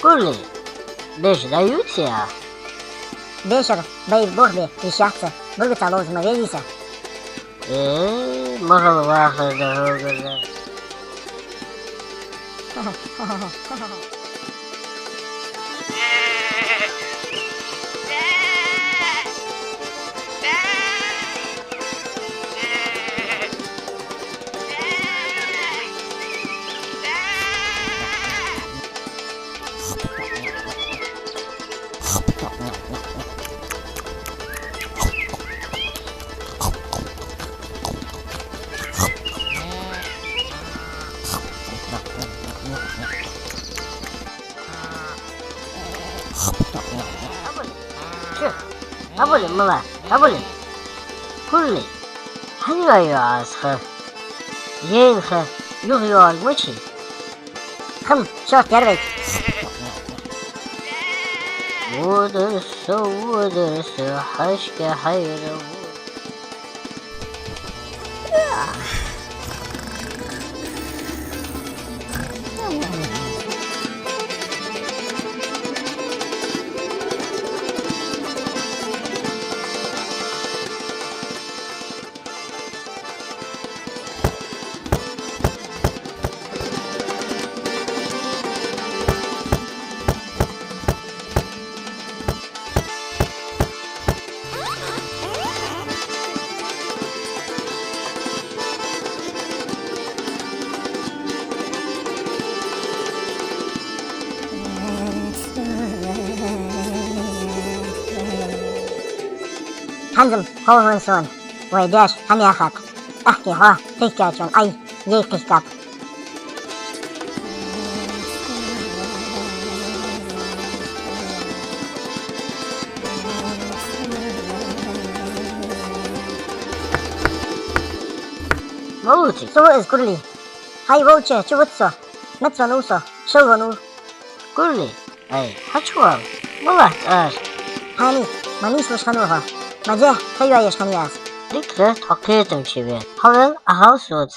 قل لي ليش لا يوتيا؟ Beşer, bayır bohbe, işahtı, bulgut alozma veriyse. مرة واحدة هو قال أبولي ملا أبولي قل لي هل يعاس خف ين خف يغيال وشي Hım, şort yarvey. ودرس حشك حيرة Hanzım, hovun son. Vaydaş, hani akak. Ahki ha, kıhkaçon, ay, ye kıhkap. موتي سو اذكر لي. هاي ووتشه، شوتسو. متسو نوسو، شو نو. قل لي أي حشوار والله تعال هاني، مانيش مش خنوها. ما جاه، خيو ايش خنياس. ذكرى حقيقة شباب حول أهاوسوت